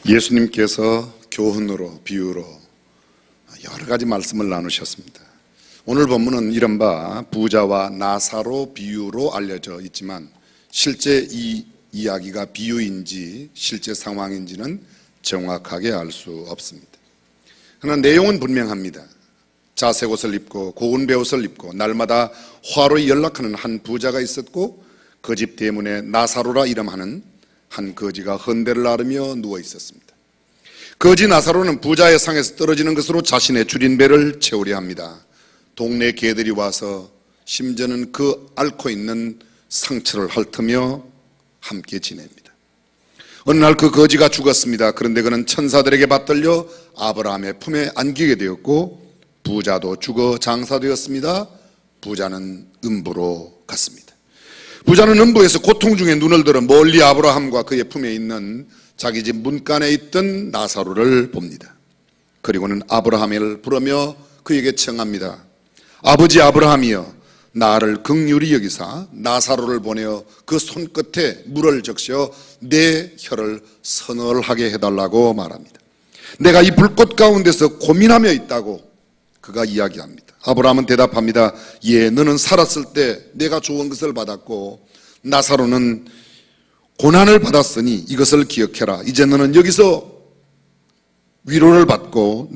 예수님께서 교훈으로 비유로 여러 가지 말씀을 나누셨습니다. 오늘 본문은 이른바 부자와 나사로 비유로 알려져 있지만 실제 이 이야기가 비유인지 실제 상황인지는 정확하게 알 수 없습니다. 그러나 내용은 분명합니다. 자색 옷을 입고 고운 베옷을 입고 날마다 화로에 연락하는 한 부자가 있었고 그 집 대문에 나사로라 이름하는 한 거지가 헌대를 나르며 누워 있었습니다. 거지 나사로는 부자의 상에서 떨어지는 것으로 자신의 줄인 배를 채우려 합니다. 동네 개들이 와서 심지어는 그 앓고 있는 상처를 핥으며 함께 지냅니다. 어느 날 그 거지가 죽었습니다. 그런데 그는 천사들에게 받들려 아브라함의 품에 안기게 되었고 부자도 죽어 장사되었습니다. 부자는 음부로 갔습니다. 부자는 음부에서 고통 중에 눈을 들어 멀리 아브라함과 그의 품에 있는 자기 집 문간에 있던 나사로를 봅니다. 그리고는 아브라함을 부르며 그에게 청합니다. 아버지 아브라함이여, 나를 긍휼히 여기사 나사로를 보내어 그 손끝에 물을 적셔 내 혀를 서늘하게 해달라고 말합니다. 내가 이 불꽃 가운데서 고민하며 있다고 그가 이야기합니다. 아브라함은 대답합니다. 예, 너는 살았을 때 내가 좋은 것을 받았고 나사로는 고난을 받았으니 이것을 기억해라. 이제 너는 여기서 위로를 받고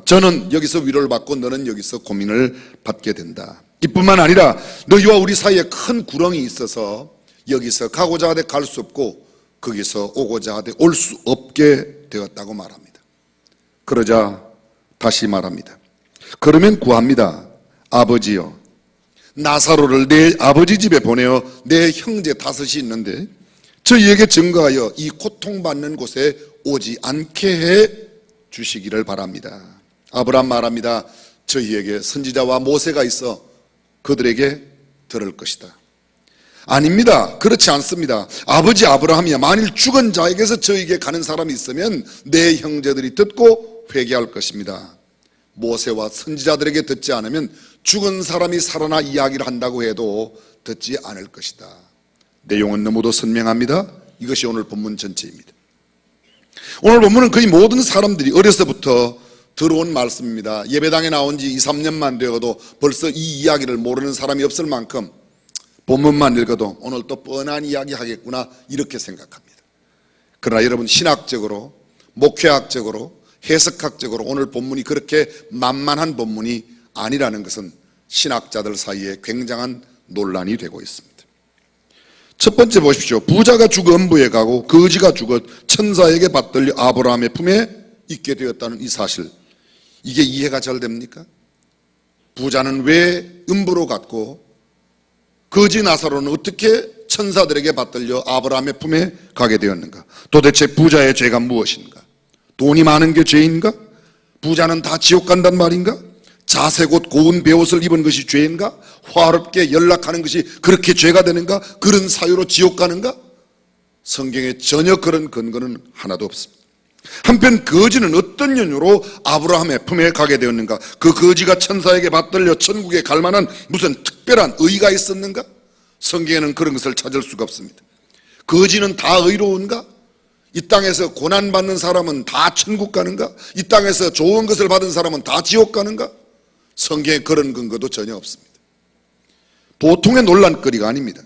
저는 여기서 위로를 받고 너는 여기서 고민을 받게 된다. 이뿐만 아니라 너희와 우리 사이에 큰 구렁이 있어서 여기서 가고자 하되 갈 수 없고 거기서 오고자 하되 올 수 없게 되었다고 말합니다. 그러자 다시 말합니다. 그러면 구합니다. 아버지여, 나사로를 내 아버지 집에 보내어 내 형제 다섯이 있는데 저희에게 증거하여 이 고통받는 곳에 오지 않게 해 주시기를 바랍니다. 아브라함 말합니다. 저희에게 선지자와 모세가 있어 그들에게 들을 것이다. 아닙니다. 그렇지 않습니다. 아버지 아브라함이야, 만일 죽은 자에게서 저에게 가는 사람이 있으면 내 형제들이 듣고 회개할 것입니다. 모세와 선지자들에게 듣지 않으면 죽은 사람이 살아나 이야기를 한다고 해도 듣지 않을 것이다. 내용은 너무도 선명합니다. 이것이 오늘 본문 전체입니다. 오늘 본문은 거의 모든 사람들이 어려서부터 들어온 말씀입니다. 예배당에 나온 지 2, 3년만 되어도 벌써 이 이야기를 모르는 사람이 없을 만큼 본문만 읽어도 오늘 또 뻔한 이야기 하겠구나 이렇게 생각합니다. 그러나 여러분, 신학적으로 목회학적으로 해석학적으로 오늘 본문이 그렇게 만만한 본문이 아니라는 것은 신학자들 사이에 굉장한 논란이 되고 있습니다. 첫 번째 보십시오. 부자가 죽어 음부에 가고 거지가 죽어 천사에게 받들려 아브라함의 품에 있게 되었다는 이 사실, 이게 이해가 잘 됩니까? 부자는 왜 음부로 갔고 거지 나사로는 어떻게 천사들에게 받들려 아브라함의 품에 가게 되었는가? 도대체 부자의 죄가 무엇인가? 돈이 많은 게 죄인가? 부자는 다 지옥 간단 말인가? 자색 옷 고운 베옷을 입은 것이 죄인가? 화롭게 연락하는 것이 그렇게 죄가 되는가? 그런 사유로 지옥 가는가? 성경에 전혀 그런 근거는 하나도 없습니다. 한편 거지는 어떤 연유로 아브라함의 품에 가게 되었는가? 그 거지가 천사에게 받들려 천국에 갈 만한 무슨 특별한 의의가 있었는가? 성경에는 그런 것을 찾을 수가 없습니다. 거지는 다 의로운가? 이 땅에서 고난받는 사람은 다 천국 가는가? 이 땅에서 좋은 것을 받은 사람은 다 지옥 가는가? 성경에 그런 근거도 전혀 없습니다. 보통의 논란거리가 아닙니다.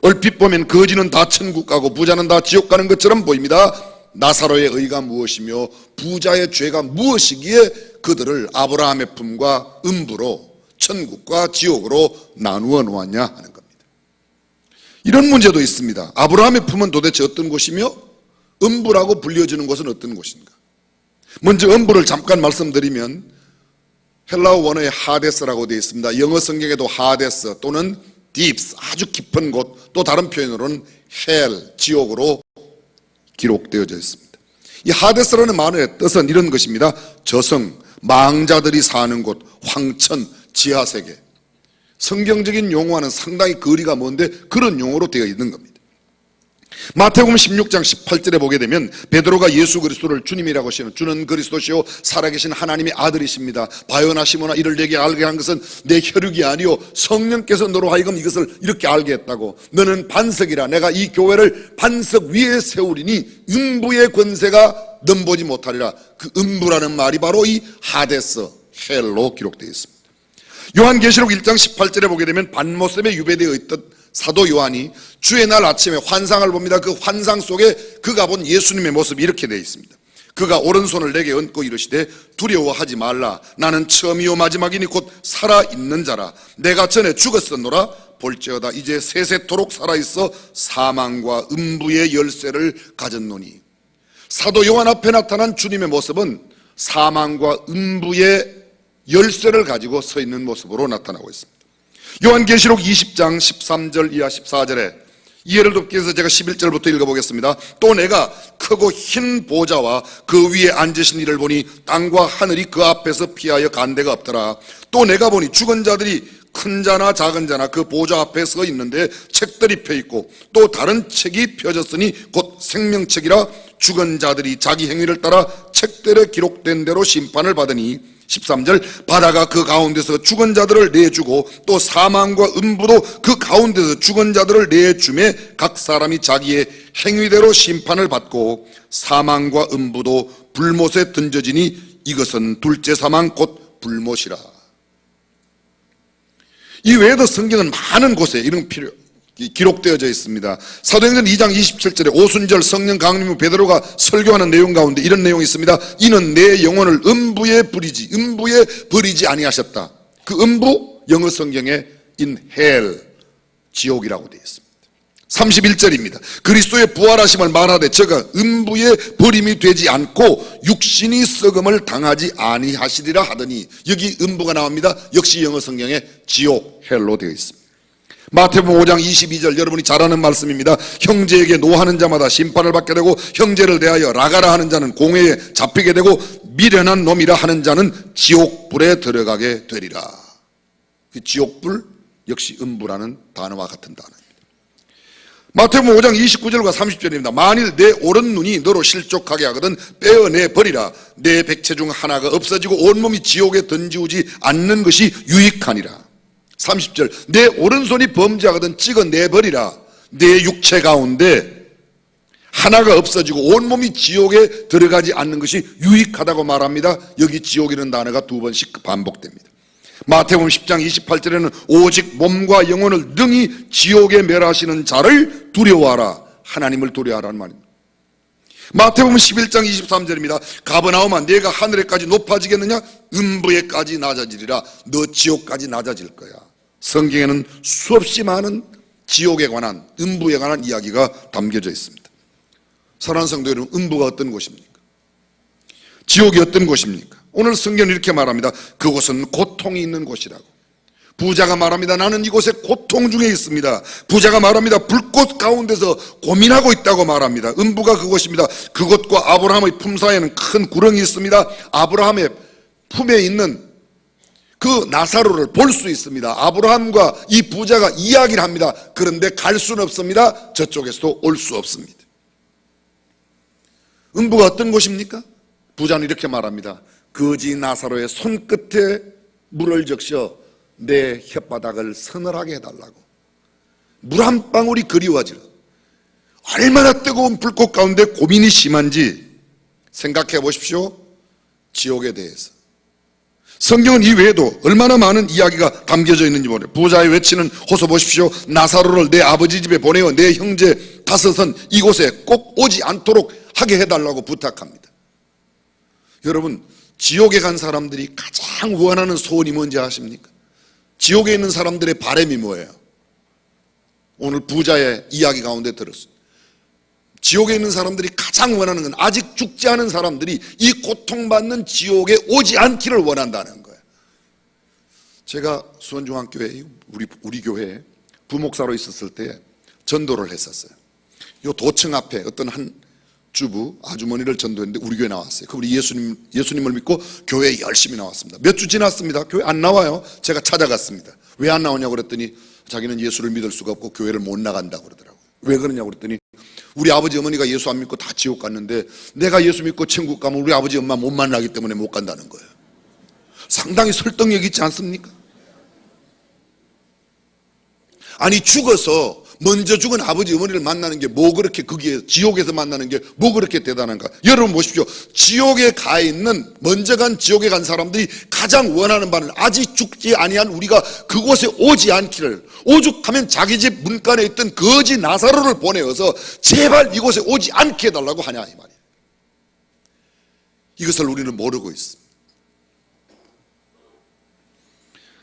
얼핏 보면 거지는 다 천국 가고 부자는 다 지옥 가는 것처럼 보입니다. 나사로의 의가 무엇이며 부자의 죄가 무엇이기에 그들을 아브라함의 품과 음부로, 천국과 지옥으로 나누어 놓았냐 하는 겁니다. 이런 문제도 있습니다. 아브라함의 품은 도대체 어떤 곳이며 음부라고 불려지는 곳은 어떤 곳인가? 먼저 음부를 잠깐 말씀드리면 헬라어 원어에 하데스라고 되어 있습니다. 영어 성경에도 하데스 또는 딥스, 아주 깊은 곳, 또 다른 표현으로는 헬, 지옥으로 기록되어져 있습니다. 이 하데스라는 말의 뜻은 이런 것입니다. 저승, 망자들이 사는 곳, 황천, 지하세계. 성경적인 용어와는 상당히 거리가 먼데 그런 용어로 되어 있는 겁니다. 마태복음 16장 18절에 보게 되면 베드로가 예수 그리스도를 주님이라고 하시는, 주는 그리스도시요 살아계신 하나님의 아들이십니다. 바요나 시모나 이를 내게 알게 한 것은 내 혈육이 아니요 성령께서 너로 하여금 이것을 이렇게 알게 했다고. 너는 반석이라 내가 이 교회를 반석 위에 세우리니 음부의 권세가 넘보지 못하리라. 그 음부라는 말이 바로 이 하데스, 헬로 기록되어 있습니다. 요한계시록 1장 18절에 보게 되면 반모습에 유배되어 있던 사도 요한이 주의 날 아침에 환상을 봅니다. 그 환상 속에 그가 본 예수님의 모습이 이렇게 되어 있습니다. 그가 오른손을 내게 얹고 이르시되 두려워하지 말라. 나는 처음이요 마지막이니 곧 살아있는 자라. 내가 전에 죽었었노라. 볼지어다 이제 세세토록 살아있어 사망과 음부의 열쇠를 가졌노니. 사도 요한 앞에 나타난 주님의 모습은 사망과 음부의 열쇠를 가지고 서 있는 모습으로 나타나고 있습니다. 요한계시록 20장 13절 이하 14절에 이해를 돕기 위해서 제가 11절부터 읽어보겠습니다. 또 내가 크고 흰 보좌와 그 위에 앉으신 이를 보니 땅과 하늘이 그 앞에서 피하여 간 데가 없더라. 또 내가 보니 죽은 자들이 큰 자나 작은 자나 그 보좌 앞에 서 있는데 책들이 펴있고 또 다른 책이 펴졌으니 곧 생명책이라. 죽은 자들이 자기 행위를 따라 책들에 기록된 대로 심판을 받으니. 13절 바다가 그 가운데서 죽은 자들을 내주고 또 사망과 음부도 그 가운데서 죽은 자들을 내주매 각 사람이 자기의 행위대로 심판을 받고 사망과 음부도 불못에 던져지니 이것은 둘째 사망 곧 불못이라. 이 외에도 성경은 많은 곳에 이런 기록되어져 있습니다. 사도행전 2장 27절에 오순절 성령 강림 후 베드로가 설교하는 내용 가운데 이런 내용이 있습니다. 이는 내 영혼을 음부에 버리지 아니하셨다. 그 음부 영어 성경에 in hell, 지옥이라고 되어 있습니다. 31절입니다. 그리스도의 부활하심을 말하되 저가 음부에 버림이 되지 않고 육신이 썩음을 당하지 아니하시리라 하더니, 여기 음부가 나옵니다. 역시 영어 성경에 지옥, 헬로 되어 있습니다. 마태복음 5장 22절 여러분이 잘 아는 말씀입니다. 형제에게 노하는 자마다 심판을 받게 되고 형제를 대하여 라가라 하는 자는 공회에 잡히게 되고 미련한 놈이라 하는 자는 지옥불에 들어가게 되리라. 그 지옥불 역시 음부라는 단어와 같은 단어입니다. 마태복음 5장 29절과 30절입니다. 만일 내 오른 눈이 너로 실족하게 하거든 빼어내 버리라. 내 백체 중 하나가 없어지고 온몸이 지옥에 던지우지 않는 것이 유익하니라. 30절 내 오른손이 범죄하거든 찍어내버리라. 내 육체 가운데 하나가 없어지고 온몸이 지옥에 들어가지 않는 것이 유익하다고 말합니다. 여기 지옥이라는 단어가 두 번씩 반복됩니다. 마태복음 10장 28절에는 오직 몸과 영혼을 능히 지옥에 멸하시는 자를 두려워하라. 하나님을 두려워하라는 말입니다. 마태복음 11장 23절입니다. 가버나움아 네가 하늘에까지 높아지겠느냐? 음부에까지 낮아지리라. 너 지옥까지 낮아질 거야. 성경에는 수없이 많은 지옥에 관한, 음부에 관한 이야기가 담겨져 있습니다. 사랑하는 성도 여러분, 음부가 어떤 곳입니까? 지옥이 어떤 곳입니까? 오늘 성경은 이렇게 말합니다. 그곳은 고통이 있는 곳이라고. 부자가 말합니다. 나는 이곳에 고통 중에 있습니다. 부자가 말합니다. 불꽃 가운데서 고민하고 있다고 말합니다. 음부가 그곳입니다. 그곳과 아브라함의 품 사이에는 큰 구렁이 있습니다. 아브라함의 품에 있는 그 나사로를 볼 수 있습니다. 아브라함과 이 부자가 이야기를 합니다. 그런데 갈 수는 없습니다. 저쪽에서도 올 수 없습니다. 음부가 어떤 곳입니까? 부자는 이렇게 말합니다. 거지 나사로의 손끝에 물을 적셔 내 혓바닥을 서늘하게 해달라고. 물 한 방울이 그리워지라. 얼마나 뜨거운 불꽃 가운데 고민이 심한지 생각해 보십시오. 지옥에 대해서 성경은 이 외에도 얼마나 많은 이야기가 담겨져 있는지 모르요. 부자의 외치는 호소 보십시오. 나사로를 내 아버지 집에 보내어 내 형제 다섯은 이곳에 꼭 오지 않도록 하게 해달라고 부탁합니다. 여러분, 지옥에 간 사람들이 가장 원하는 소원이 뭔지 아십니까? 지옥에 있는 사람들의 바람이 뭐예요? 오늘 부자의 이야기 가운데 들었어요. 지옥에 있는 사람들이 가장 원하는 건 아직 죽지 않은 사람들이 이 고통받는 지옥에 오지 않기를 원한다는 거예요. 제가 수원중앙교회 우리 교회에 부목사로 있었을 때 전도를 했었어요. 요 도청 앞에 어떤 한 주부 아주머니를 전도했는데 우리 교회 나왔어요. 그분이 예수님을 믿고 교회에 열심히 나왔습니다. 몇 주 지났습니다. 교회 안 나와요. 제가 찾아갔습니다. 왜 안 나오냐고 그랬더니 자기는 예수를 믿을 수가 없고 교회를 못 나간다고 그러더라고요. 왜 그러냐고 그랬더니 우리 아버지 어머니가 예수 안 믿고 다 지옥 갔는데 내가 예수 믿고 천국 가면 우리 아버지 엄마 못 만나기 때문에 못 간다는 거예요. 상당히 설득력 있지 않습니까? 아니 죽어서 먼저 죽은 아버지 어머니를 만나는 게 뭐 그렇게, 거기에 지옥에서 만나는 게 뭐 그렇게 대단한가? 여러분 보십시오. 지옥에 가 있는, 먼저 간 지옥에 간 사람들이 가장 원하는 바는 아직 죽지 아니한 우리가 그곳에 오지 않기를, 오죽하면 자기 집 문간에 있던 거지 나사로를 보내어서 제발 이곳에 오지 않게 해달라고 하냐 이 말이에요. 이것을 우리는 모르고 있습니다.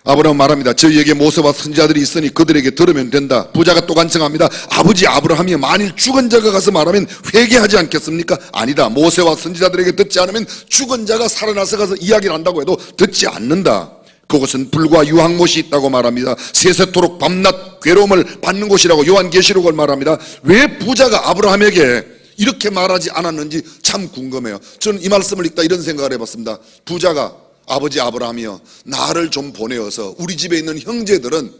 아브라함은 말합니다. 저희에게 모세와 선지자들이 있으니 그들에게 들으면 된다. 부자가 또 간청합니다. 아버지 아브라함이 만일 죽은 자가 가서 말하면 회개하지 않겠습니까? 아니다. 모세와 선지자들에게 듣지 않으면 죽은 자가 살아나서 가서 이야기를 한다고 해도 듣지 않는다. 그곳은 불과 유황못이 있다고 말합니다. 세세토록 밤낮 괴로움을 받는 곳이라고 요한계시록을 말합니다. 왜 부자가 아브라함에게 이렇게 말하지 않았는지 참 궁금해요. 저는 이 말씀을 읽다 이런 생각을 해봤습니다. 부자가 아버지 아브라함이여, 나를 좀 보내어서 우리 집에 있는 형제들은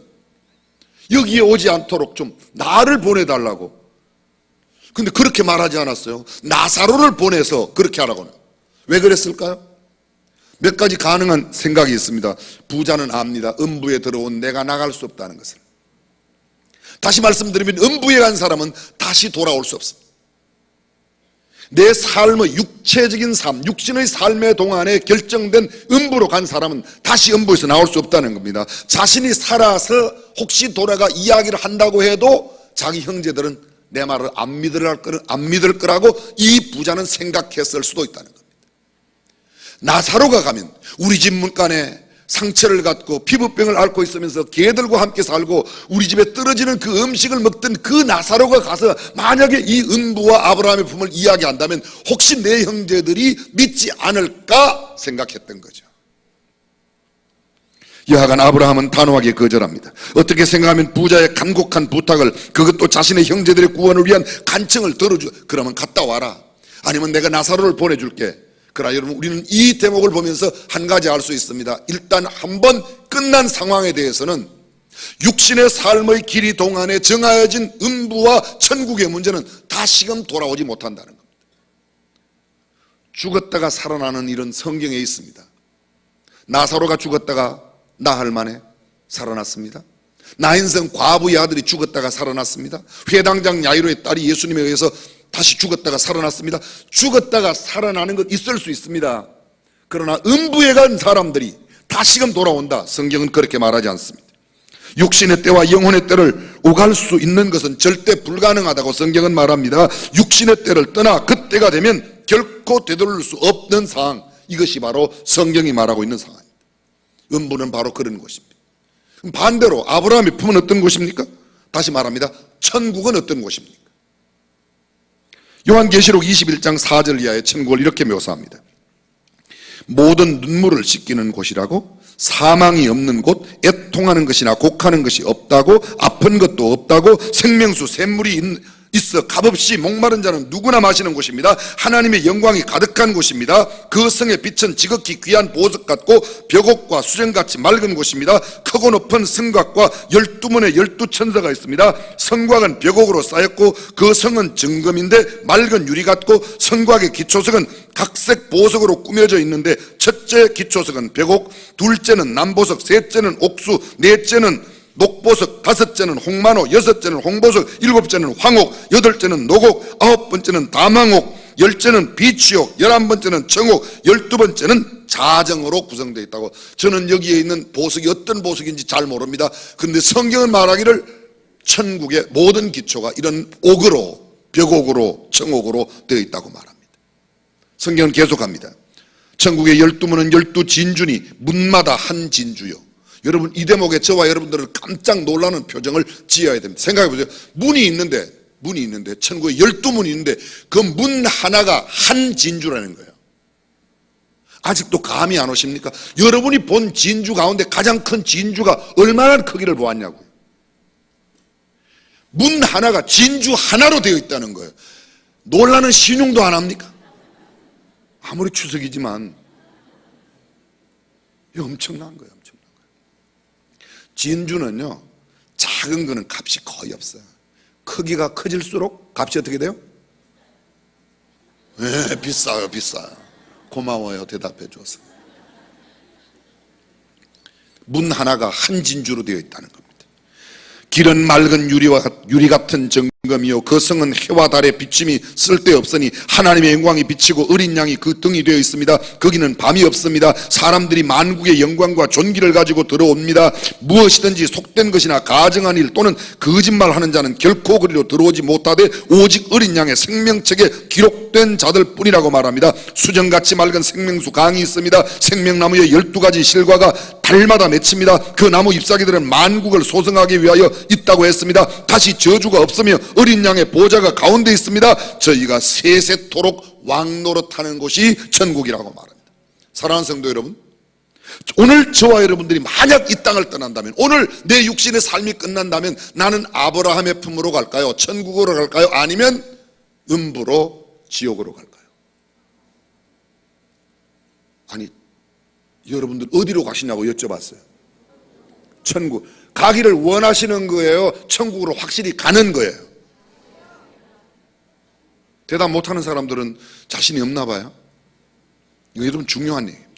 여기에 오지 않도록 좀 나를 보내달라고. 근데 그렇게 말하지 않았어요. 나사로를 보내서 그렇게 하라고는. 왜 그랬을까요? 몇 가지 가능한 생각이 있습니다. 부자는 압니다. 음부에 들어온 내가 나갈 수 없다는 것을. 다시 말씀드리면 음부에 간 사람은 다시 돌아올 수 없습니다. 내 삶의 육체적인 삶, 육신의 삶의 동안에 결정된 음부로 간 사람은 다시 음부에서 나올 수 없다는 겁니다. 자신이 살아서 혹시 돌아가 이야기를 한다고 해도 자기 형제들은 내 말을 안 믿을 거라고 이 부자는 생각했을 수도 있다는 겁니다. 나사로가 가면 우리 집 문간에 상처를 갖고 피부병을 앓고 있으면서 개들과 함께 살고 우리 집에 떨어지는 그 음식을 먹던 그 나사로가 가서 만약에 이 음부와 아브라함의 품을 이야기한다면 혹시 내 형제들이 믿지 않을까 생각했던 거죠. 여하간 아브라함은 단호하게 거절합니다. 어떻게 생각하면 부자의 간곡한 부탁을, 그것도 자신의 형제들의 구원을 위한 간청을 들어줘. 그러면 갔다 와라. 아니면 내가 나사로를 보내줄게. 그러나 여러분, 우리는 이 대목을 보면서 한 가지 알 수 있습니다. 일단 한번 끝난 상황에 대해서는 육신의 삶의 길이 동안에 정하여진 음부와 천국의 문제는 다시금 돌아오지 못한다는 겁니다. 죽었다가 살아나는 일은 성경에 있습니다. 나사로가 죽었다가 나흘 만에 살아났습니다. 나인성 과부의 아들이 죽었다가 살아났습니다. 회당장 야이로의 딸이 예수님에 의해서 다시 죽었다가 살아났습니다. 죽었다가 살아나는 것 있을 수 있습니다. 그러나 음부에 간 사람들이 다시금 돌아온다, 성경은 그렇게 말하지 않습니다. 육신의 때와 영혼의 때를 오갈 수 있는 것은 절대 불가능하다고 성경은 말합니다. 육신의 때를 떠나 그 때가 되면 결코 되돌릴 수 없는 상황, 이것이 바로 성경이 말하고 있는 상황입니다. 음부는 바로 그런 곳입니다. 반대로 아브라함의 품은 어떤 곳입니까? 다시 말합니다. 천국은 어떤 곳입니까? 요한계시록 21장 4절 이하의 천국을 이렇게 묘사합니다. 모든 눈물을 씻기는 곳이라고, 사망이 없는 곳, 애통하는 것이나 곡하는 것이 없다고, 아픈 것도 없다고, 생명수 샘물이 있어 값없이 목마른 자는 누구나 마시는 곳입니다. 하나님의 영광이 가득한 곳입니다. 그 성의 빛은 지극히 귀한 보석 같고 벽옥과 수정같이 맑은 곳입니다. 크고 높은 성곽과 12문의 12천사가 있습니다. 성곽은 벽옥으로 쌓였고 그 성은 정금인데 맑은 유리 같고, 성곽의 기초석은 각색 보석으로 꾸며져 있는데, 첫째 기초석은 벽옥, 둘째는 남보석, 셋째는 옥수, 넷째는 녹보석, 다섯째는 홍만호, 여섯째는 홍보석, 일곱째는 황옥, 여덟째는 노곡, 아홉 번째는 다망옥, 열째는 비치옥, 11번째는 청옥, 12번째는 자정으로 구성되어 있다고. 저는 여기에 있는 보석이 어떤 보석인지 잘 모릅니다. 그런데 성경은 말하기를 천국의 모든 기초가 이런 옥으로, 벽옥으로, 청옥으로 되어 있다고 말합니다. 성경은 계속합니다. 천국의 12문은 12진주니 문마다 한 진주요. 여러분, 이 대목에 저와 여러분들은 깜짝 놀라는 표정을 지어야 됩니다. 생각해 보세요. 문이 있는데 천국에 12문이 있는데 그 문 하나가 한 진주라는 거예요. 아직도 감이 안 오십니까? 여러분이 본 진주 가운데 가장 큰 진주가 얼마나 크기를 보았냐고요. 문 하나가 진주 하나로 되어 있다는 거예요. 놀라는 신용도 안 합니까? 아무리 추석이지만 이거 엄청난 거예요. 진주는요, 작은 거는 값이 거의 없어요. 크기가 커질수록 값이 어떻게 돼요? 네, 비싸요. 고마워요, 대답해 줘서. 문 하나가 한 진주로 되어 있다는 겁니다. 길은 맑은 유리 같은 정금이요 그 성은 해와 달의 비침이 쓸데없으니 하나님의 영광이 비치고 어린 양이 그 등이 되어 있습니다. 거기는 밤이 없습니다. 사람들이 만국의 영광과 존귀를 가지고 들어옵니다. 무엇이든지 속된 것이나 가증한 일 또는 거짓말하는 자는 결코 그리로 들어오지 못하되 오직 어린 양의 생명책에 기록된 자들 뿐이라고 말합니다. 수정같이 맑은 생명수 강이 있습니다. 생명나무에 12가지 실과가 달마다 맺힙니다. 그 나무 잎사귀들은 만국을 소성하기 위하여 있다고 했습니다. 다시 저주가 없으며 어린 양의 보좌가 가운데 있습니다. 저희가 세세토록 왕노릇하는 곳이 천국이라고 말합니다. 사랑하는 성도 여러분, 오늘 저와 여러분들이 만약 이 땅을 떠난다면, 오늘 내 육신의 삶이 끝난다면 나는 아브라함의 품으로 갈까요? 천국으로 갈까요? 아니면 음부로 지옥으로 갈까요? 아니, 여러분들 어디로 가시냐고 여쭤봤어요. 천국. 가기를 원하시는 거예요? 천국으로 확실히 가는 거예요? 대답 못하는 사람들은 자신이 없나 봐요. 이거 여러분 중요한 얘기입니다.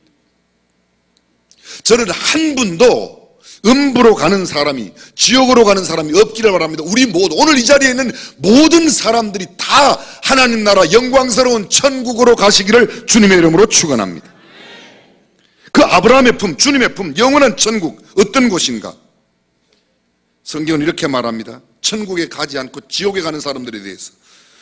저는 한 분도 음부로 가는 사람이, 지옥으로 가는 사람이 없기를 바랍니다. 우리 모두, 오늘 이 자리에 있는 모든 사람들이 다 하나님 나라 영광스러운 천국으로 가시기를 주님의 이름으로 축원합니다. 그 아브라함의 품, 주님의 품, 영원한 천국 어떤 곳인가? 성경은 이렇게 말합니다. 천국에 가지 않고 지옥에 가는 사람들에 대해서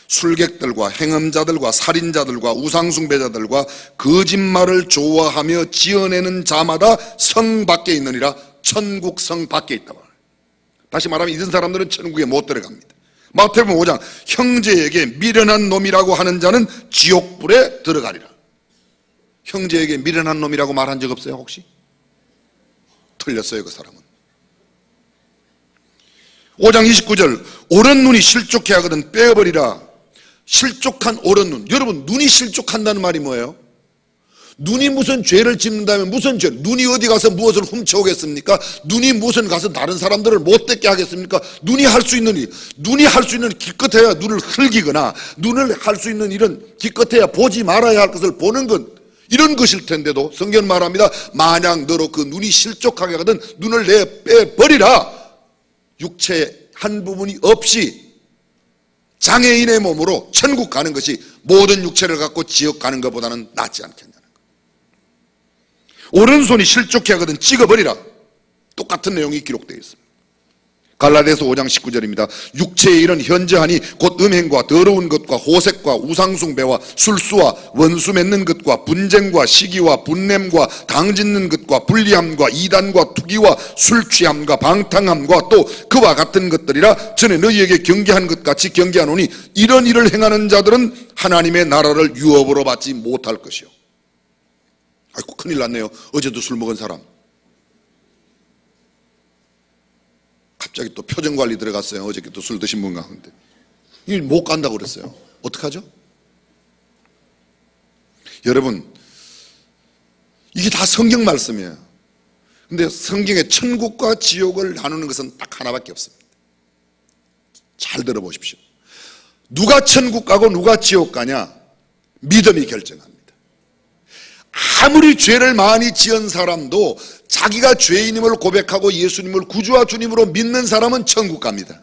술객들과 행음자들과 살인자들과 우상숭배자들과 거짓말을 좋아하며 지어내는 자마다 성 밖에 있느니라. 천국 성 밖에 있다고. 다시 말하면 이런 사람들은 천국에 못 들어갑니다. 마태복음 5장 형제에게 미련한 놈이라고 하는 자는 지옥불에 들어가리라. 형제에게 미련한 놈이라고 말한 적 없어요 혹시? 틀렸어요 그 사람은. 5장 29절 오른 눈이 실족해 하거든 빼어버리라. 실족한 오른 눈. 여러분 눈이 실족한다는 말이 뭐예요? 눈이 무슨 죄를 짓는다면 무슨 죄? 눈이 어디 가서 무엇을 훔쳐오겠습니까? 눈이 무슨 가서 다른 사람들을 못되게 하겠습니까? 눈이 할 수 있는 일, 눈이 할 수 있는 기껏해야 눈을 흘기거나 눈을 할 수 있는 일은 기껏해야 보지 말아야 할 것을 보는 것, 이런 것일 텐데도 성경은 말합니다. 만약 너로 그 눈이 실족하게 하거든 눈을 빼버리라. 육체의 한 부분이 없이 장애인의 몸으로 천국 가는 것이 모든 육체를 갖고 지옥 가는 것보다는 낫지 않겠냐는 거예요. 오른손이 실족해 하거든 찍어버리라. 똑같은 내용이 기록되어 있습니다. 갈라디아서 5장 19절입니다. 육체의 일은 현저하니 곧 음행과 더러운 것과 호색과 우상숭배와 술수와 원수 맺는 것과 분쟁과 시기와 분냄과 당짓는 것과 불리함과 이단과 투기와 술취함과 방탕함과 또 그와 같은 것들이라. 전에 너희에게 경계한 것 같이 경계하노니 이런 일을 행하는 자들은 하나님의 나라를 유업으로 받지 못할 것이요. 아이고 큰일 났네요. 어제도 술 먹은 사람 갑자기 또 표정관리 들어갔어요. 어저께 또 술 드신 분 가운데 이 못 간다고 그랬어요. 어떡하죠? 여러분 이게 다 성경 말씀이에요. 근데 성경에 천국과 지옥을 나누는 것은 딱 하나밖에 없습니다. 잘 들어보십시오. 누가 천국 가고 누가 지옥 가냐? 믿음이 결정합니다. 아무리 죄를 많이 지은 사람도 자기가 죄인임을 고백하고 예수님을 구주와 주님으로 믿는 사람은 천국 갑니다.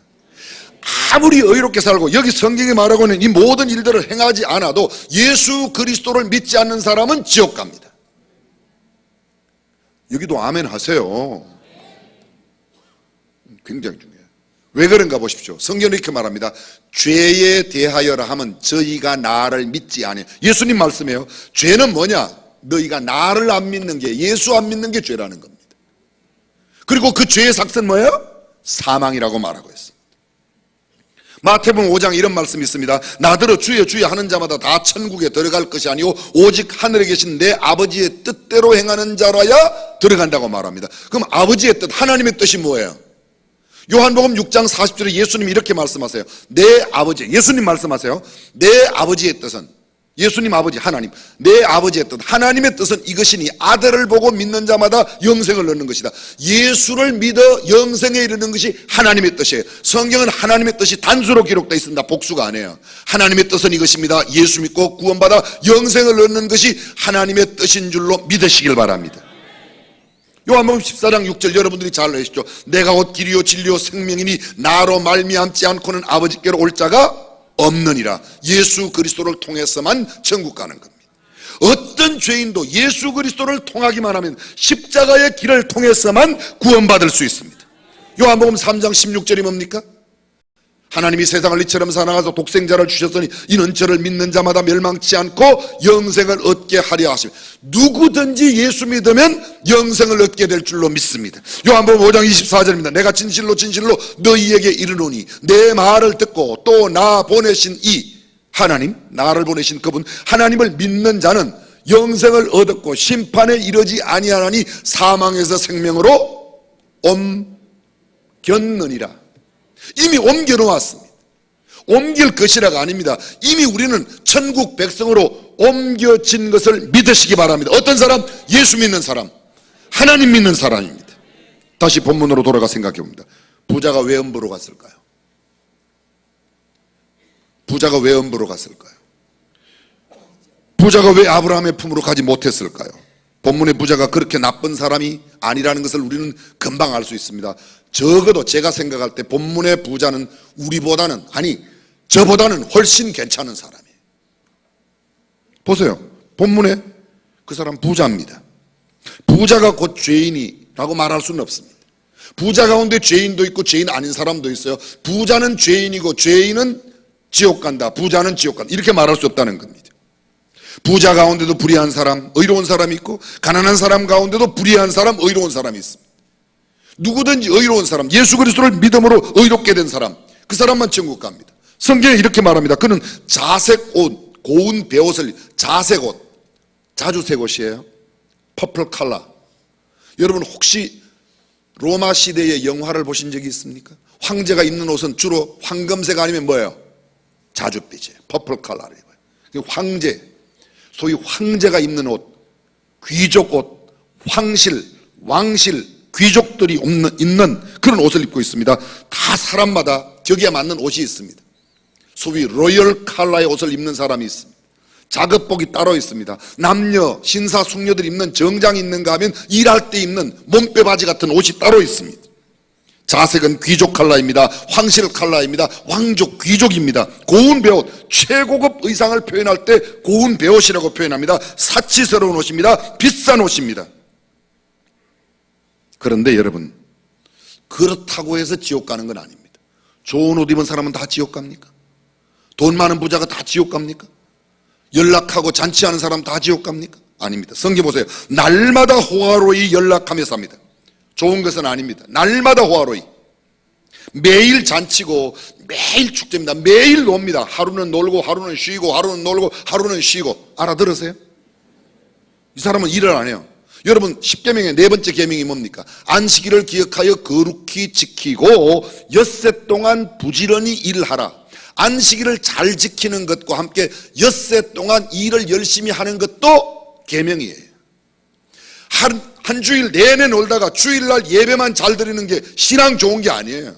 아무리 의롭게 살고 여기 성경이 말하고 있는 이 모든 일들을 행하지 않아도 예수 그리스도를 믿지 않는 사람은 지옥 갑니다. 여기도 아멘 하세요. 굉장히 중요해요. 왜 그런가 보십시오. 성경은 이렇게 말합니다. 죄에 대하여라 하면 저희가 나를 믿지 않아요. 예수님 말씀이에요. 죄는 뭐냐? 너희가 나를 안 믿는 게, 예수 안 믿는 게 죄라는 겁니다. 그리고 그 죄의 삭은 뭐예요? 사망이라고 말하고 있습니다. 마태복음 5장 이런 말씀이 있습니다. 나더러 주여 주여 하는 자마다 다 천국에 들어갈 것이 아니오 오직 하늘에 계신 내 아버지의 뜻대로 행하는 자라야 들어간다고 말합니다. 그럼 아버지의 뜻, 하나님의 뜻이 뭐예요? 요한복음 6장 40절에 예수님이 이렇게 말씀하세요. 내 아버지, 예수님 말씀하세요. 내 아버지의 뜻은, 예수님 아버지 하나님, 내 아버지의 뜻, 하나님의 뜻은 이것이니 아들을 보고 믿는 자마다 영생을 얻는 것이다. 예수를 믿어 영생에 이르는 것이 하나님의 뜻이에요. 성경은 하나님의 뜻이 단수로 기록되어 있습니다. 복수가 아니에요. 하나님의 뜻은 이것입니다. 예수 믿고 구원받아 영생을 얻는 것이 하나님의 뜻인 줄로 믿으시길 바랍니다. 요한복음 14장 6절 여러분들이 잘 아시죠? 내가 곧 길이요 진리요 생명이니 나로 말미암지 않고는 아버지께로 올 자가 없느니라. 예수 그리스도를 통해서만 천국 가는 겁니다. 어떤 죄인도 예수 그리스도를 통하기만 하면 십자가의 길을 통해서만 구원받을 수 있습니다. 요한복음 3장 16절이 뭡니까? 하나님이 세상을 이처럼 사랑하사 독생자를 주셨으니 이는 저를 믿는 자마다 멸망치 않고 영생을 얻게 하려 하시며, 누구든지 예수 믿으면 영생을 얻게 될 줄로 믿습니다. 요한복음 5장 24절입니다. 내가 진실로 진실로 너희에게 이르노니 내 말을 듣고 또 나 보내신 이 하나님, 나를 보내신 그분 하나님을 믿는 자는 영생을 얻었고 심판에 이르지 아니하나니 사망에서 생명으로 옮겼느니라. 이미 옮겨놓았습니다. 옮길 것이라가 아닙니다. 이미 우리는 천국 백성으로 옮겨진 것을 믿으시기 바랍니다. 어떤 사람? 예수 믿는 사람, 하나님 믿는 사람입니다. 다시 본문으로 돌아가 생각해 봅니다. 부자가 왜 음부로 갔을까요? 부자가 왜 음부로 갔을까요? 부자가 왜 아브라함의 품으로 가지 못했을까요? 본문의 부자가 그렇게 나쁜 사람이 아니라는 것을 우리는 금방 알 수 있습니다. 적어도 제가 생각할 때 본문의 부자는 우리보다는, 아니 저보다는 훨씬 괜찮은 사람이에요. 보세요. 본문에 그 사람 부자입니다. 부자가 곧 죄인이라고 말할 수는 없습니다. 부자 가운데 죄인도 있고 죄인 아닌 사람도 있어요. 부자는 죄인이고 죄인은 지옥 간다, 부자는 지옥 간다, 이렇게 말할 수 없다는 겁니다. 부자 가운데도 불의한 사람, 의로운 사람이 있고 가난한 사람 가운데도 불의한 사람, 의로운 사람이 있습니다. 누구든지 의로운 사람, 예수 그리스도를 믿음으로 의롭게 된 사람, 그 사람만 천국 갑니다. 성경에 이렇게 말합니다. 그는 자색 옷, 고운 베옷을, 자색 옷, 자주색 옷이에요. 퍼플 컬러. 여러분 혹시 로마 시대의 영화를 보신 적이 있습니까? 황제가 입는 옷은 주로 황금색 아니면 뭐예요? 자줏빛이에요. 퍼플 컬러를 입어요. 황제, 소위 황제가 입는 옷, 귀족 옷, 황실, 왕실, 귀족들이 입는 그런 옷을 입고 있습니다. 다 사람마다 거기에 맞는 옷이 있습니다. 소위 로열 컬러의 옷을 입는 사람이 있습니다. 작업복이 따로 있습니다. 남녀, 신사, 숙녀들이 입는 정장이 있는가 하면 일할 때 입는 몸빼바지 같은 옷이 따로 있습니다. 자색은 귀족 컬러입니다. 황실 컬러입니다. 왕족, 귀족입니다. 고운 베옷, 최고급 의상을 표현할 때 고운 베옷이라고 표현합니다. 사치스러운 옷입니다. 비싼 옷입니다. 그런데 여러분, 그렇다고 해서 지옥 가는 건 아닙니다. 좋은 옷 입은 사람은 다 지옥 갑니까? 돈 많은 부자가 다 지옥 갑니까? 연락하고 잔치하는 사람 다 지옥 갑니까? 아닙니다. 성경 보세요. 날마다 호화로이 연락하며 삽니다. 좋은 것은 아닙니다. 날마다 호화로이. 매일 잔치고 매일 축제입니다. 매일 놉니다. 하루는 놀고 하루는 쉬고 하루는 놀고 하루는 쉬고. 알아들으세요? 이 사람은 일을 안 해요. 여러분 10계명의 네 번째 계명이 뭡니까? 안식일을 기억하여 거룩히 지키고 엿새 동안 부지런히 일을 하라. 안식일을 잘 지키는 것과 함께 엿새 동안 일을 열심히 하는 것도 계명이에요. 한 주일 내내 놀다가 주일날 예배만 잘 드리는 게 신앙 좋은 게 아니에요.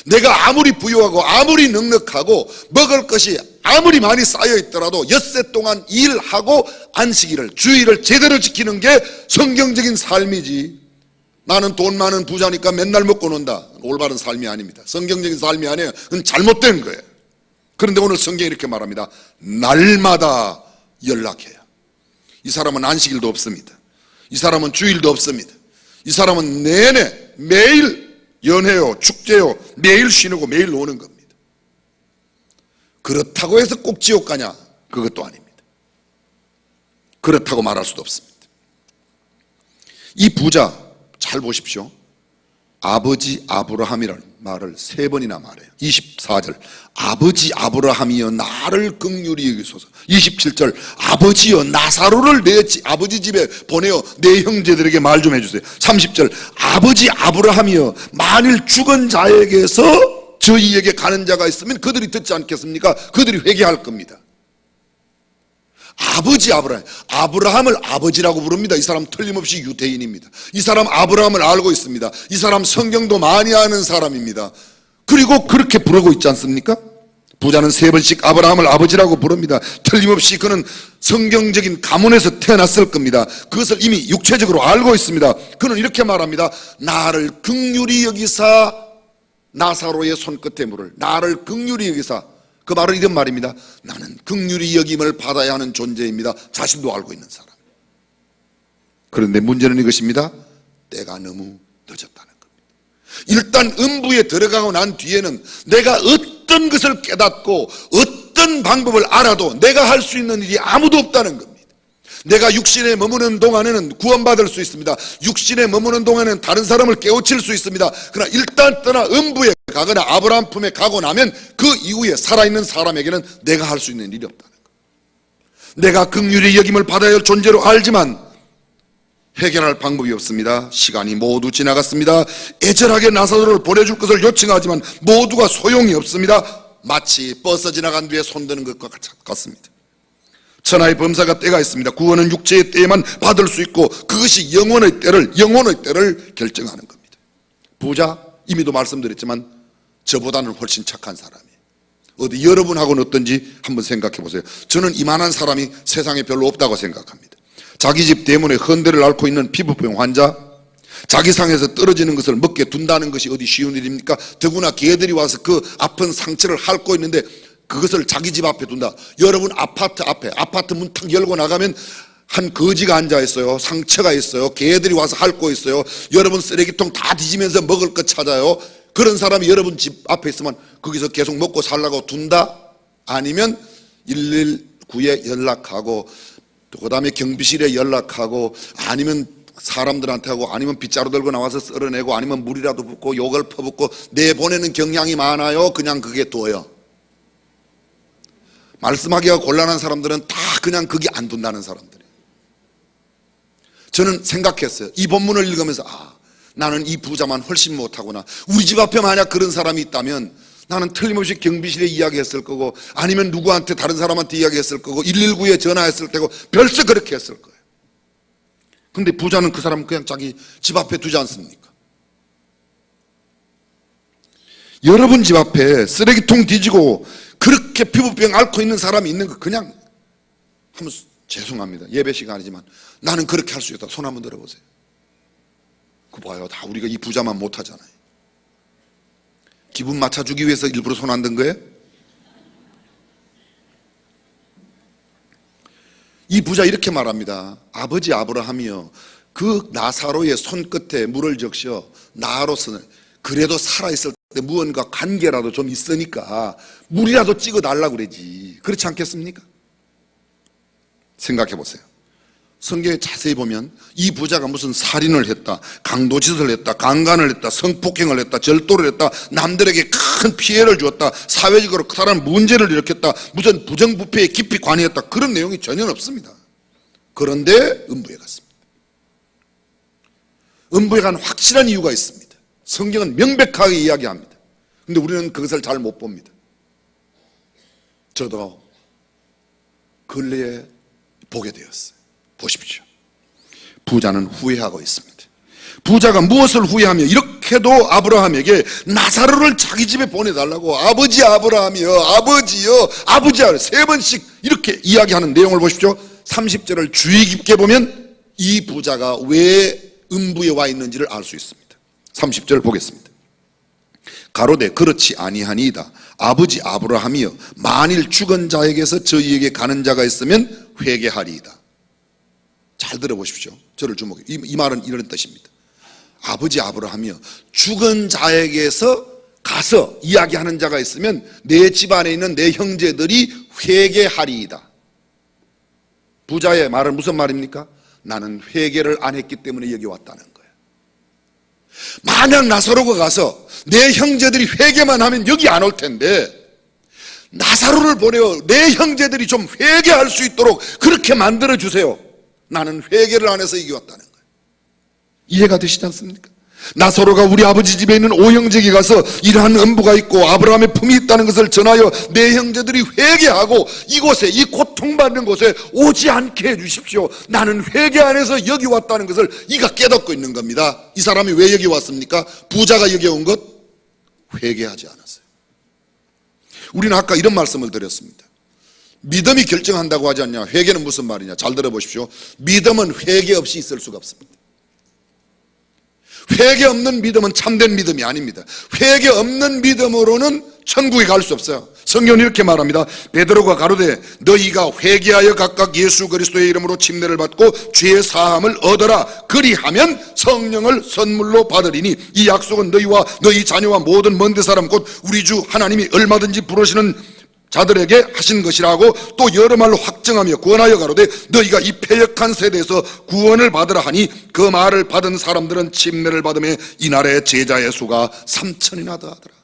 내가 아무리 부유하고 아무리 넉넉하고 먹을 것이 아무리 많이 쌓여 있더라도 엿새 동안 일하고 안식일을, 주일을 제대로 지키는 게 성경적인 삶이지, 나는 돈 많은 부자니까 맨날 먹고 논다, 올바른 삶이 아닙니다. 성경적인 삶이 아니에요. 그건 잘못된 거예요. 그런데 오늘 성경이 이렇게 말합니다. 날마다 연락해요. 이 사람은 안식일도 없습니다. 이 사람은 주일도 없습니다. 이 사람은 내내 매일 연회요, 축제요, 매일 쉬고 매일 노는 겁니다. 그렇다고 해서 꼭 지옥 가냐? 그것도 아닙니다. 그렇다고 말할 수도 없습니다. 이 부자 잘 보십시오. 아버지 아브라함이라는 말을 3번이나 말해요. 24절 아버지 아브라함이여 나를 긍휼히 여기소서. 27절 아버지여 나사로를 내 아버지 집에 보내어 내 형제들에게 말 좀 해주세요. 30절 아버지 아브라함이여 만일 죽은 자에게서 저희에게 가는 자가 있으면 그들이 듣지 않겠습니까? 그들이 회개할 겁니다. 아버지 아브라함, 아브라함을 아버지라고 부릅니다. 이 사람 틀림없이 유대인입니다. 이 사람 아브라함을 알고 있습니다. 이 사람 성경도 많이 아는 사람입니다. 그리고 그렇게 부르고 있지 않습니까? 부자는 3번씩 아브라함을 아버지라고 부릅니다. 틀림없이 그는 성경적인 가문에서 태어났을 겁니다. 그것을 이미 육체적으로 알고 있습니다. 그는 이렇게 말합니다. 나를 긍휼히 여기사 나사로의 손끝에 물을, 나를 긍휼히 여기사, 그 말은 이런 말입니다. 나는 긍휼히 여김을 받아야 하는 존재입니다. 자신도 알고 있는 사람. 그런데 문제는 이것입니다. 때가 너무 늦었다는 겁니다. 일단 음부에 들어가고 난 뒤에는 내가 어떤 것을 깨닫고 어떤 방법을 알아도 내가 할 수 있는 일이 아무도 없다는 겁니다. 내가 육신에 머무는 동안에는 구원받을 수 있습니다. 육신에 머무는 동안에는 다른 사람을 깨우칠 수 있습니다. 그러나 일단 떠나 음부에 가거나 아브라함 품에 가고 나면 그 이후에 살아있는 사람에게는 내가 할 수 있는 일이 없다는 겁니다. 내가 긍휼히 여김을 받아야 할 존재로 알지만 해결할 방법이 없습니다. 시간이 모두 지나갔습니다. 애절하게 나사로를 보내줄 것을 요청하지만 모두가 소용이 없습니다. 마치 버스 지나간 뒤에 손드는 것과 같습니다. 천하의 범사가 때가 있습니다. 구원은 육체의 때에만 받을 수 있고 그것이 영혼의 때를 결정하는 겁니다. 부자, 이미도 말씀드렸지만 저보다는 훨씬 착한 사람이에요. 어디 여러분하고는 어떤지 한번 생각해 보세요. 저는 이만한 사람이 세상에 별로 없다고 생각합니다. 자기 집 대문에 헌데를 앓고 있는 피부병 환자, 자기 상에서 떨어지는 것을 먹게 둔다는 것이 어디 쉬운 일입니까? 더구나 개들이 와서 그 아픈 상처를 핥고 있는데 그것을 자기 집 앞에 둔다. 여러분 아파트 문 탁 열고 나가면 한 거지가 앉아 있어요. 상처가 있어요. 개들이 와서 핥고 있어요. 여러분 쓰레기통 다 뒤지면서 먹을 것 찾아요. 그런 사람이 여러분 집 앞에 있으면 거기서 계속 먹고 살라고 둔다? 아니면 119에 연락하고 또 그 다음에 경비실에 연락하고 아니면 사람들한테 하고 아니면 빗자루 들고 나와서 썰어내고 아니면 물이라도 붓고 욕을 퍼붓고 내보내는 경향이 많아요. 그냥 그게 둬요. 말씀하기가 곤란한 사람들은 다 그냥 그게 안 둔다는 사람들이에요. 저는 생각했어요. 이 본문을 읽으면서 나는 이 부자만 훨씬 못하구나. 우리 집 앞에 만약 그런 사람이 있다면 나는 틀림없이 경비실에 이야기했을 거고 아니면 누구한테 다른 사람한테 이야기했을 거고 119에 전화했을 테고 벌써 그렇게 했을 거예요. 근데 부자는 그 사람은 그냥 자기 집 앞에 두지 않습니까? 여러분 집 앞에 쓰레기통 뒤지고 그렇게 피부병 앓고 있는 사람이 있는 거 그냥 한번 죄송합니다. 예배 시간이지만 나는 그렇게 할 수 있다. 손 한번 들어보세요. 그거 봐요. 다 우리가 이 부자만 못하잖아요. 기분 맞춰주기 위해서 일부러 손 안 든 거예요? 이 부자 이렇게 말합니다. 아버지 아브라함이여 그 나사로의 손끝에 물을 적셔 나로서는 그래도 살아있을 때 무언가 관계라도 좀 있으니까 물이라도 찍어달라고 그러지. 그렇지 않겠습니까? 생각해 보세요. 성경에 자세히 보면 이 부자가 무슨 살인을 했다, 강도짓을 했다, 강간을 했다, 성폭행을 했다, 절도를 했다, 남들에게 큰 피해를 주었다, 사회적으로 커다란 문제를 일으켰다, 무슨 부정부패에 깊이 관여했다, 그런 내용이 전혀 없습니다. 그런데 음부에 갔습니다. 음부에 간 확실한 이유가 있습니다. 성경은 명백하게 이야기합니다. 그런데 우리는 그것을 잘 못 봅니다. 저도 근래에 보게 되었어요. 보십시오. 부자는 후회하고 있습니다. 부자가 무엇을 후회하며 이렇게도 아브라함에게 나사로를 자기 집에 보내달라고 아버지 아브라함이여 아버지여 아버지여 3번씩 이렇게 이야기하는 내용을 보십시오. 30절을 주의 깊게 보면 이 부자가 왜 음부에 와 있는지를 알 수 있습니다. 30절 보겠습니다. 가로되 그렇지 아니하니이다. 아버지 아브라함이여 만일 죽은 자에게서 저희에게 가는 자가 있으면 회개하리이다. 잘 들어보십시오. 저를 주목해. 이 말은 이런 뜻입니다. 아버지 아브라함이여 죽은 자에게서 가서 이야기하는 자가 있으면 내 집안에 있는 내 형제들이 회개하리이다. 부자의 말은 무슨 말입니까? 나는 회개를 안 했기 때문에 여기 왔다는 거예요. 만약 나사로가 가서 내 형제들이 회개만 하면 여기 안 올 텐데 나사로를 보내어 내 형제들이 좀 회개할 수 있도록 그렇게 만들어 주세요. 나는 회개를 안 해서 여기 왔다는 거예요. 이해가 되시지 않습니까? 나사로가 우리 아버지 집에 있는 오형제에게 가서 이러한 음부가 있고 아브라함의 품이 있다는 것을 전하여 내 형제들이 회개하고 이곳에 이 고통받는 곳에 오지 않게 해주십시오. 나는 회개 안 해서 여기 왔다는 것을 이가 깨닫고 있는 겁니다. 이 사람이 왜 여기 왔습니까? 부자가 여기 온 것? 회개하지 않았어요. 우리는 아까 이런 말씀을 드렸습니다. 믿음이 결정한다고 하지 않냐. 회개는 무슨 말이냐. 잘 들어보십시오. 믿음은 회개 없이 있을 수가 없습니다. 회개 없는 믿음은 참된 믿음이 아닙니다. 회개 없는 믿음으로는 천국에 갈 수 없어요. 성경은 이렇게 말합니다. 베드로가 가로되 너희가 회개하여 각각 예수 그리스도의 이름으로 침례를 받고 죄의 사함을 얻어라. 그리하면 성령을 선물로 받으리니 이 약속은 너희와 너희 자녀와 모든 먼 데 사람 곧 우리 주 하나님이 얼마든지 부르시는 자들에게 하신 것이라고 또 여러 말로 확정하며 권하여 가로되 너희가 이 패역한 세대에서 구원을 받으라 하니 그 말을 받은 사람들은 침례를 받음에 이날의 제자의 수가 3,000이나 더하더라.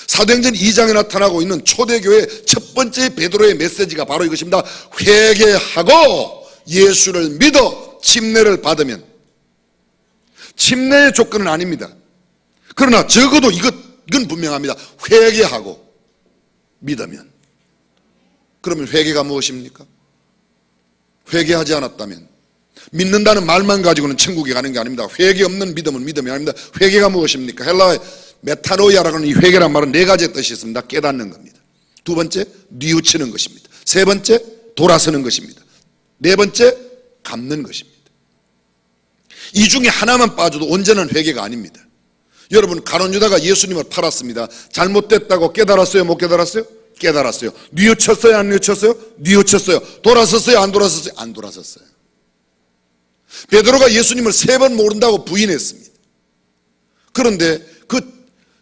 사도행전 2장에 나타나고 있는 초대교회의 첫 번째 베드로의 메시지가 바로 이것입니다. 회개하고 예수를 믿어 침례를 받으면. 침례의 조건은 아닙니다. 그러나 적어도 이건 분명합니다. 회개하고 믿으면. 그러면 회개가 무엇입니까? 회개하지 않았다면, 믿는다는 말만 가지고는 천국에 가는 게 아닙니다. 회개 없는 믿음은 믿음이 아닙니다. 회개가 무엇입니까? 헬라어의 메타노이아라고 하는 이 회개란 말은 네 가지의 뜻이 있습니다. 깨닫는 겁니다. 두 번째, 뉘우치는 것입니다. 세 번째, 돌아서는 것입니다. 네 번째, 갚는 것입니다. 이 중에 하나만 빠져도 온전한 회개가 아닙니다. 여러분, 가룟 유다가 예수님을 팔았습니다. 잘못됐다고 깨달았어요? 못 깨달았어요? 깨달았어요. 뉘우쳤어요? 안 뉘우쳤어요? 뉘우쳤어요. 돌아섰어요? 안 돌아섰어요? 안 돌아섰어요. 베드로가 예수님을 3번 모른다고 부인했습니다. 그런데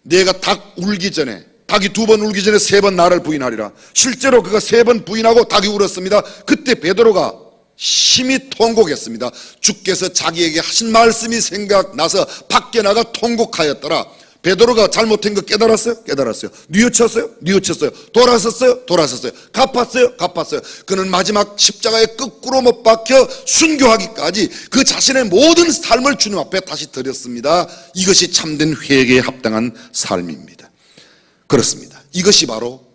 내가 닭 울기 전에, 닭이 2번 울기 전에 3번 나를 부인하리라. 실제로 그가 3번 부인하고 닭이 울었습니다. 그때 베드로가 심히 통곡했습니다. 주께서 자기에게 하신 말씀이 생각나서 밖에 나가 통곡하였더라. 베드로가 잘못한 거 깨달았어요? 깨달았어요. 뉘우쳤어요? 뉘우쳤어요. 돌아섰어요? 돌아섰어요. 갚았어요? 갚았어요. 그는 마지막 십자가에 거꾸로 못 박혀 순교하기까지 그 자신의 모든 삶을 주님 앞에 다시 드렸습니다. 이것이 참된 회개에 합당한 삶입니다. 그렇습니다. 이것이 바로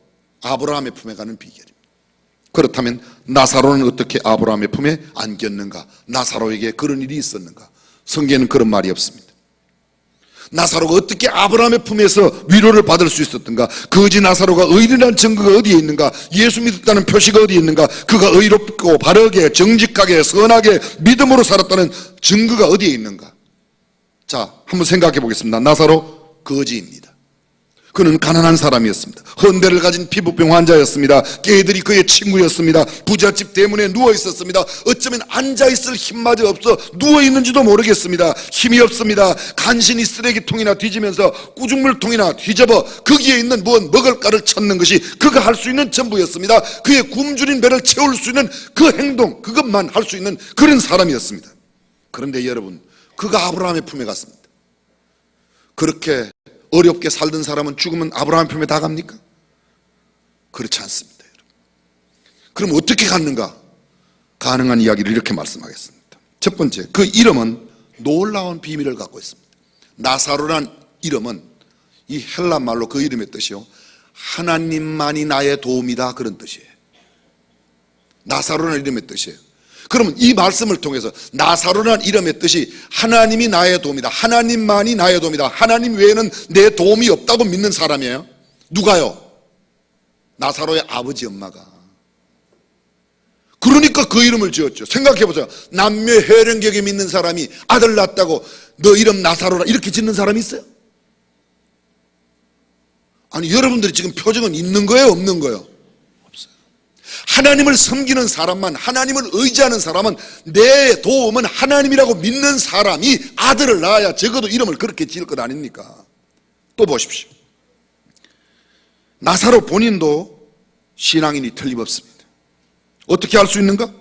아브라함의 품에 가는 비결입니다. 그렇다면 나사로는 어떻게 아브라함의 품에 안겼는가? 나사로에게 그런 일이 있었는가? 성경에는 그런 말이 없습니다. 나사로가 어떻게 아브라함의 품에서 위로를 받을 수 있었던가? 거지 나사로가 의리란 증거가 어디에 있는가? 예수 믿었다는 표시가 어디에 있는가? 그가 의롭고 바르게 정직하게 선하게 믿음으로 살았다는 증거가 어디에 있는가? 자, 한번 생각해 보겠습니다. 나사로 거지입니다. 그는 가난한 사람이었습니다. 헌대를 가진 피부병 환자였습니다. 개들이 그의 친구였습니다. 부잣집 대문에 누워 있었습니다. 어쩌면 앉아있을 힘마저 없어 누워있는지도 모르겠습니다. 힘이 없습니다. 간신히 쓰레기통이나 뒤지면서 구중물통이나 뒤집어 거기에 있는 무언 먹을까를 찾는 것이 그가 할 수 있는 전부였습니다. 그의 굶주린 배를 채울 수 있는 그 행동, 그것만 할 수 있는 그런 사람이었습니다. 그런데 여러분, 그가 아브라함의 품에 갔습니다. 그렇게 어렵게 살던 사람은 죽으면 아브라함 품에 다 갑니까? 그렇지 않습니다. 그럼 어떻게 갔는가? 가능한 이야기를 이렇게 말씀하겠습니다. 첫 번째, 그 이름은 놀라운 비밀을 갖고 있습니다. 나사로란 이름은 이 헬라 말로 그 이름의 뜻이요, 하나님만이 나의 도움이다, 그런 뜻이에요. 나사로라는 이름의 뜻이에요. 그러면 이 말씀을 통해서 나사로라는 이름의 뜻이 하나님이 나의 도움이다, 하나님만이 나의 도움이다, 하나님 외에는 내 도움이 없다고 믿는 사람이에요. 누가요? 나사로의 아버지 엄마가. 그러니까 그 이름을 지었죠. 생각해보세요. 남녀 혈연격에 믿는 사람이 아들 낳았다고 너 이름 나사로라 이렇게 짓는 사람이 있어요? 아니, 여러분들이 지금 표정은 있는 거예요, 없는 거예요? 하나님을 섬기는 사람만, 하나님을 의지하는 사람은, 내 도움은 하나님이라고 믿는 사람이 아들을 낳아야 적어도 이름을 그렇게 지을 것 아닙니까? 또 보십시오. 나사로 본인도 신앙인이 틀림없습니다. 어떻게 할 수 있는가?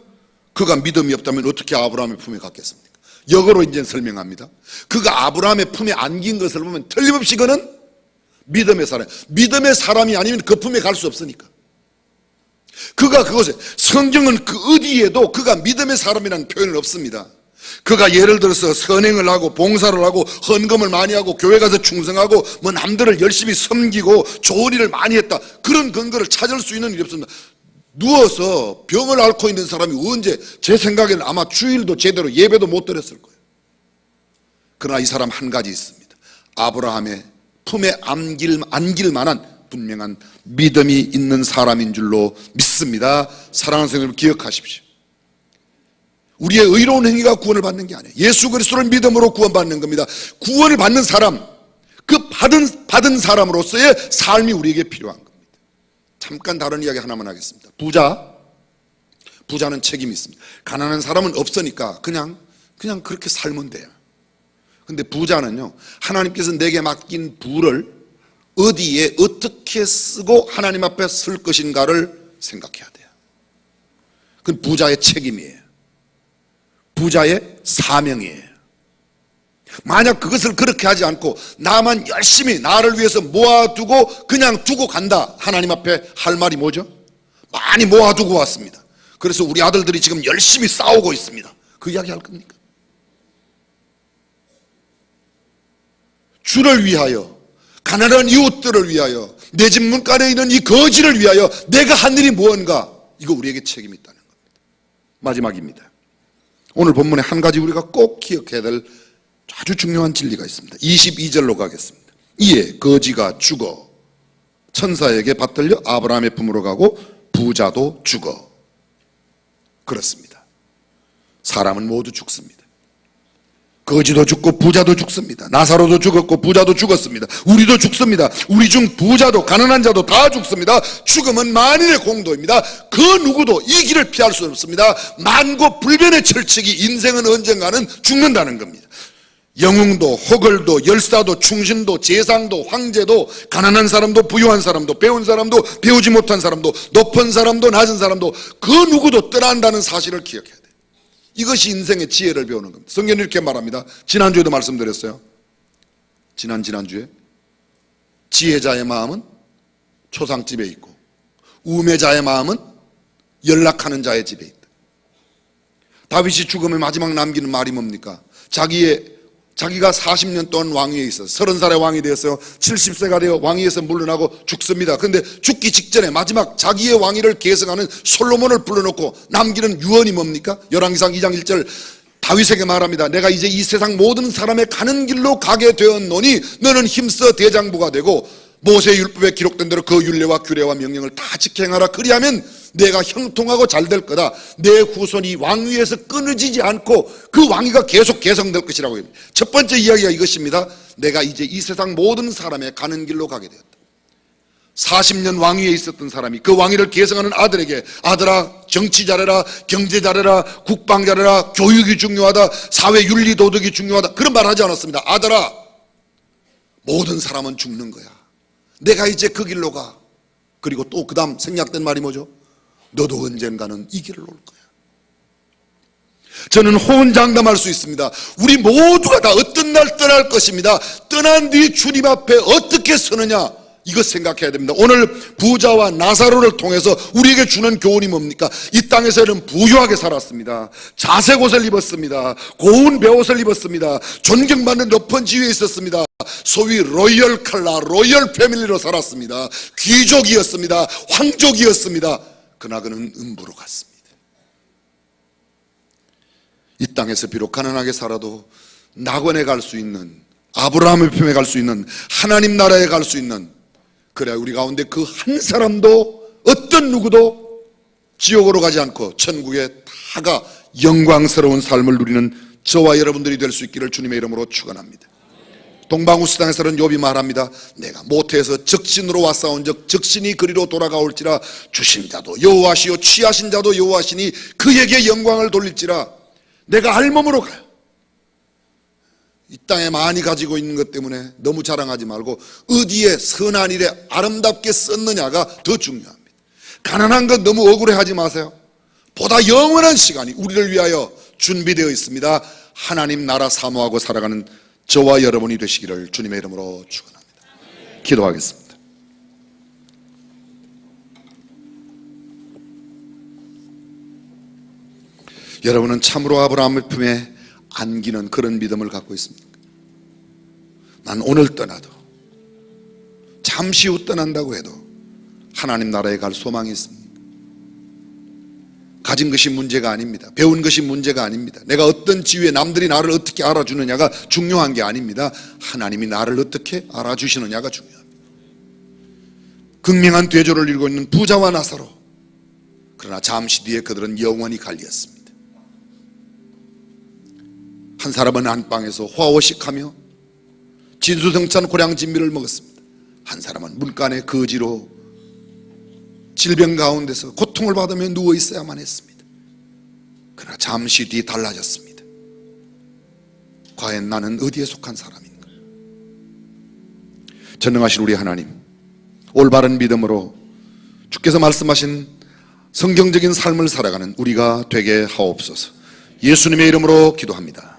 그가 믿음이 없다면 어떻게 아브라함의 품에 갔겠습니까? 역으로 이제 설명합니다. 그가 아브라함의 품에 안긴 것을 보면 틀림없이 그는 믿음의 사람, 믿음의 사람이 아니면 그 품에 갈 수 없으니까. 그가 그것에, 성경은 그 어디에도 그가 믿음의 사람이라는 표현은 없습니다. 그가 예를 들어서 선행을 하고 봉사를 하고 헌금을 많이 하고 교회 가서 충성하고 뭐 남들을 열심히 섬기고 좋은 일을 많이 했다, 그런 근거를 찾을 수 있는 일이 없습니다. 누워서 병을 앓고 있는 사람이 언제, 제 생각에는 아마 주일도 제대로 예배도 못 드렸을 거예요. 그러나 이 사람 한 가지 있습니다. 아브라함의 품에 안길 만한 분명한 믿음이 있는 사람인 줄로 믿습니다. 사랑하는 성도 여러분, 기억하십시오. 우리의 의로운 행위가 구원을 받는 게 아니에요. 예수 그리스도를 믿음으로 구원받는 겁니다. 구원을 받는 사람, 그 받은 사람으로서의 삶이 우리에게 필요한 겁니다. 잠깐 다른 이야기 하나만 하겠습니다. 부자는 책임이 있습니다. 가난한 사람은 없으니까 그냥 그렇게 살면 돼요. 근데 부자는요, 하나님께서 내게 맡긴 부를 어디에 어떻게 쓰고 하나님 앞에 쓸 것인가를 생각해야 돼요. 그건 부자의 책임이에요. 부자의 사명이에요. 만약 그것을 그렇게 하지 않고 나만 열심히 나를 위해서 모아두고 그냥 두고 간다, 하나님 앞에 할 말이 뭐죠? 많이 모아두고 왔습니다. 그래서 우리 아들들이 지금 열심히 싸우고 있습니다. 그 이야기 할 겁니까? 주를 위하여, 가난한 이웃들을 위하여, 내 집 문간에 있는 이 거지를 위하여 내가 한 일이 무언가, 이거 우리에게 책임이 있다는 겁니다. 마지막입니다. 오늘 본문에 한 가지 우리가 꼭 기억해야 될 아주 중요한 진리가 있습니다. 22절로 가겠습니다. 이에 거지가 죽어 천사에게 받들려 아브라함의 품으로 가고 부자도 죽어. 그렇습니다. 사람은 모두 죽습니다. 거지도 죽고 부자도 죽습니다. 나사로도 죽었고 부자도 죽었습니다. 우리도 죽습니다. 우리 중 부자도 가난한 자도 다 죽습니다. 죽음은 만인의 공도입니다. 그 누구도 이 길을 피할 수 없습니다. 만고불변의 철칙이 인생은 언젠가는 죽는다는 겁니다. 영웅도 호걸도 열사도 충신도 재상도 황제도 가난한 사람도 부유한 사람도 배운 사람도 배우지 못한 사람도 높은 사람도 낮은 사람도 그 누구도 떠난다는 사실을 기억해야 돼요. 이것이 인생의 지혜를 배우는 겁니다. 성경은 이렇게 말합니다. 지난주에도 말씀드렸어요. 지난주에 지혜자의 마음은 초상집에 있고 우매자의 마음은 연락하는 자의 집에 있다. 다윗이 죽음의 마지막 남기는 말이 뭡니까? 자기가 40년 동안 왕위에 있어서 30살에 왕이 되었어요. 70세가 되어 왕위에서 물러나고 죽습니다. 그런데 죽기 직전에 마지막 자기의 왕위를 계승하는 솔로몬을 불러놓고 남기는 유언이 뭡니까? 열왕기상 2장 1절 다윗에게 말합니다. 내가 이제 이 세상 모든 사람의 가는 길로 가게 되었노니 너는 힘써 대장부가 되고 모세의 율법에 기록된 대로 그 율례와 규례와 명령을 다 지켜 행하라. 그리하면 내가 형통하고 잘 될 거다. 내 후손이 왕위에서 끊어지지 않고 그 왕위가 계속 개성될 것이라고 합니다. 첫 번째 이야기가 이것입니다. 내가 이제 이 세상 모든 사람의 가는 길로 가게 되었다. 40년 왕위에 있었던 사람이 그 왕위를 계승하는 아들에게 아들아 정치 잘해라, 경제 잘해라, 국방 잘해라, 교육이 중요하다, 사회 윤리 도덕이 중요하다, 그런 말 하지 않았습니다. 아들아, 모든 사람은 죽는 거야. 내가 이제 그 길로 가. 그리고 또 그 다음 생략된 말이 뭐죠? 너도 언젠가는 이 길을 올 거야. 저는 호언장담할 수 있습니다. 우리 모두가 다 어떤 날 떠날 것입니다. 떠난 뒤 주님 앞에 어떻게 서느냐, 이것 생각해야 됩니다. 오늘 부자와 나사로를 통해서 우리에게 주는 교훈이 뭡니까? 이 땅에서는 부유하게 살았습니다. 자색 옷을 입었습니다. 고운 베옷을 입었습니다. 존경받는 높은 지위에 있었습니다. 소위 로열 칼라, 로열 패밀리로 살았습니다. 귀족이었습니다. 황족이었습니다. 그러나 그는 음부로 갔습니다. 이 땅에서 비록 가난하게 살아도 낙원에 갈 수 있는, 아브라함의 품에 갈 수 있는, 하나님 나라에 갈 수 있는, 그래 우리 가운데 그 한 사람도 어떤 누구도 지옥으로 가지 않고 천국에 다가 영광스러운 삶을 누리는 저와 여러분들이 될 수 있기를 주님의 이름으로 축원합니다. 동방우스당에서는 욥이 말합니다. 내가 모태에서 적신으로 왔사온 적 적신이 그리로 돌아가올지라 주신 자도 여호와시요 취하신 자도 여호와시니 그에게 영광을 돌릴지라. 내가 알몸으로 가요. 이 땅에 많이 가지고 있는 것 때문에 너무 자랑하지 말고 어디에 선한 일에 아름답게 썼느냐가 더 중요합니다. 가난한 것 너무 억울해하지 마세요. 보다 영원한 시간이 우리를 위하여 준비되어 있습니다. 하나님 나라 사모하고 살아가는 저와 여러분이 되시기를 주님의 이름으로 축원합니다. 기도하겠습니다. 여러분은 참으로 아브라함의 품에 안기는 그런 믿음을 갖고 있습니까? 난 오늘 떠나도, 잠시 후 떠난다고 해도 하나님 나라에 갈 소망이 있습니다. 가진 것이 문제가 아닙니다. 배운 것이 문제가 아닙니다. 내가 어떤 지위에 남들이 나를 어떻게 알아주느냐가 중요한 게 아닙니다. 하나님이 나를 어떻게 알아주시느냐가 중요합니다. 극명한 대조를 이루고 있는 부자와 나사로. 그러나 잠시 뒤에 그들은 영원히 갈렸습니다. 한 사람은 안방에서 화호식하며 진수성찬 고량진미를 먹었습니다. 한 사람은 문간의 거지로 질병 가운데서 고통을 받으며 누워 있어야만 했습니다. 그러나 잠시 뒤 달라졌습니다. 과연 나는 어디에 속한 사람인가? 전능하신 우리 하나님, 올바른 믿음으로 주께서 말씀하신 성경적인 삶을 살아가는 우리가 되게 하옵소서. 예수님의 이름으로 기도합니다.